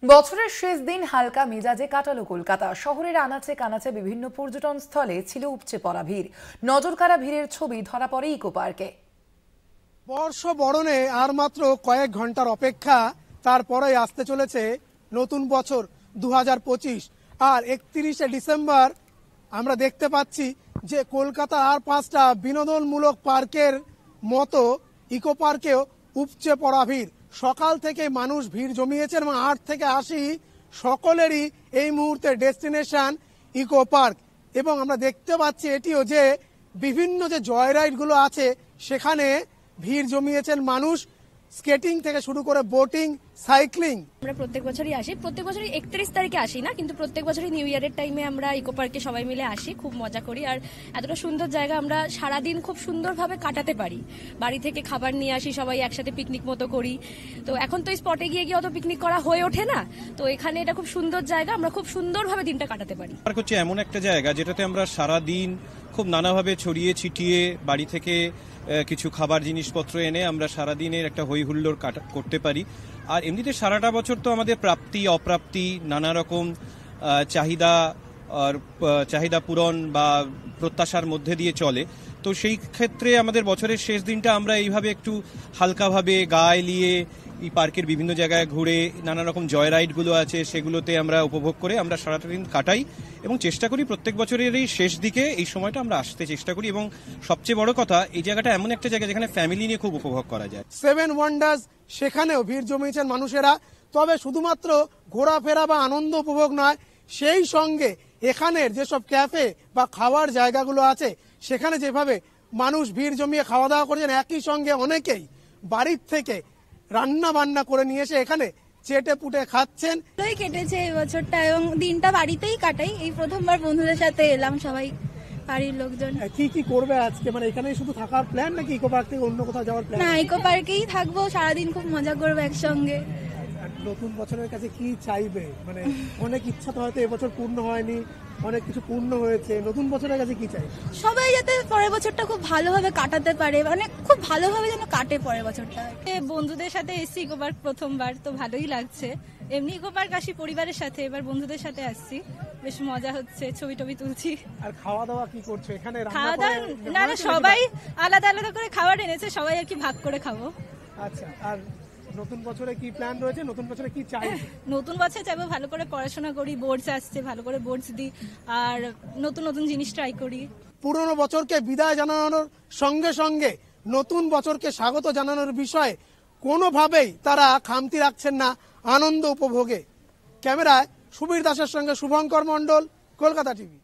বছরের শেষ দিন হালকা মেজাজে কাটালো কলকাতা। শহরের আনাচে কানাচে বিভিন্ন পর্যটন স্থলে ছিল উপচে পড়া ভিড়। নজরকাড়া ভিড়ের ছবি ধরা পড়ে ইকো পার্কে। বর্ষ বরণে আর মাত্র কয়েক ঘন্টার অপেক্ষা, তারপরে আসতে চলেছে নতুন বছর 2025। আর 31শে ডিসেম্বর আমরা দেখতে পাচ্ছি যে কলকাতা আর 5টা বিনোদনমূলক পার্কের মতো ইকো পার্কেও উপচে পড়া ভিড়। সকাল থেকে মানুষ ভিড় জমিয়েছে এবং 8 থেকে 80 সকলেরই এই মুহূর্তে ডেস্টিনেশন ইকো পার্ক। এবং আমরা দেখতে পাচ্ছি এটিও যে বিভিন্ন যে জয় রাইডগুলো আছে সেখানে ভিড় জমিয়েছেন মানুষ, স্কেটিং থেকে শুরু করে বোটিং, সাইক্লিং। আমরা প্রত্যেক বছরই আসি, প্রত্যেক বছরই 31 তারিখে আসি না, কিন্তু প্রত্যেক বছরই নিউ ইয়ারের টাইমে আমরা ইকো পার্কে সবাই মিলে আসি, খুব মজা করি। আর এতটা সুন্দর জায়গা, আমরা সারাদিন খুব সুন্দরভাবে কাটাতে পারি। বাড়ি থেকে খাবার নিয়ে আসি, সবাই একসাথে পিকনিক মতো করি। তো এখন তো এই স্পটে গিয়ে অত পিকনিক করা হয়ে ওঠে না, তো এখানে এটা খুব সুন্দর জায়গা, আমরা খুব সুন্দরভাবে দিনটা কাটাতে পারি। পার্ক হচ্ছে এমন একটা জায়গা যেটাতে আমরা সারাদিন খুব নানাভাবে ছড়িয়ে ছিটিয়ে বাড়ি থেকে কিছু খাবার জিনিসপত্র এনে আমরা সারাদিনের একটা হই হুল্লোড় করতে পারি। আর এমনিতে সারাটা বছর তো আমাদের প্রাপ্তি অপ্রাপ্তি নানা রকম চাহিদা পূরণ বা প্রত্যাশার মধ্যে দিয়ে চলে। তো সেই ক্ষেত্রে আমাদের বছরের শেষ দিনটা আমরা এইভাবে একটু হালকাভাবে গা এলিয়ে এই পার্কের বিভিন্ন জায়গায় ঘুরে নানা রকম জয় রাইডগুলো আছে সেগুলোতে আমরা উপভোগ করে আমরা সারাটা দিন কাটাই এবং চেষ্টা করি প্রত্যেক বছরের এই শেষ দিকে এই সময়টা আমরা আসতে চেষ্টা করি। এবং সবচেয়ে বড় কথা, এই জায়গাটা এমন একটা জায়গা যেখানে ফ্যামিলি নিয়ে খুব উপভোগ করা যায়। 7 ওয়ান্ডার্স, সেখানেও ভিড় জমিয়েছেন মানুষেরা। তবে শুধুমাত্র ঘোরাফেরা বা আনন্দ উপভোগ নয়, সেই সঙ্গে এখানের যেসব ক্যাফে বা খাওয়ার জায়গাগুলো আছে সেখানে যেভাবে মানুষ ভিড় জমিয়ে খাওয়া দাওয়া করছেন, একই সঙ্গে অনেকেই বাড়ির থেকে রান্না বান্না করে নিয়ে এসে এখানে চেটে পুটে খাচ্ছেন। কেটেছে এই বছরটা এবং দিনটা বাড়িতেই কাটাই। এই প্রথমবার বন্ধুদের সাথে এলাম, সবাই বাড়ির লোকজন। কি করবে আজকে? মানে এখানেই শুধু থাকার প্ল্যান নাকি ইকো পার্ক থেকে অন্য কোথাও যাওয়ার প্ল্যান? না, ইকো পার্কেই থাকবো, সারাদিন খুব মজা করবো একসঙ্গে। নতুন বছরের কাছে কি চাইবে? মানে অনেক ইচ্ছা তো হয়তো এবছর পূর্ণ হয়নি, অনেক কিছু পূর্ণ হয়েছে, নতুন বছরের কাছে কি চাই? সবাই যাতে পরের বছরটা খুব ভালোভাবে কাটাতে পারে, মানে খুব ভালোভাবে যেন কাটে পরের বছরটা। বন্ধুদের সাথে এসছি ইকো পার্ক প্রথমবার, তো ভালোই লাগছে। এমনি ইকো পার্ক আসি পরিবারের সাথে, এবার বন্ধুদের সাথে আসছি, বেশ মজা হচ্ছে, ছবি টবি তুলছি। আর খাওয়া দাওয়া কি করছো এখানে? খাওয়া দাওয়া না, সবাই আলাদা আলাদা করে খাবার এনেছে, সবাই আর কি ভাগ করে খাবো। আচ্ছা, আর নতুন বছরে কি প্ল্যান রয়েছে? নতুন বছরে কি চাই? নতুন বছরে চাইবো ভালো করে পড়াশোনা করি, বোর্ডস আসছে, ভালো করে বোর্ডস দিই আর নতুন নতুন জিনিস ট্রাই করি। পুরনো বছরকে বিদায় জানানোর সঙ্গে সঙ্গে নতুন বছরকে স্বাগত জানানোর বিষয়ে কোনোভাবেই তারা খামতি রাখছেন না আনন্দ উপভোগে। ক্যামেরায় সুবীর দাসের সঙ্গে শুভঙ্কর মণ্ডল, কলকাতা টিভি।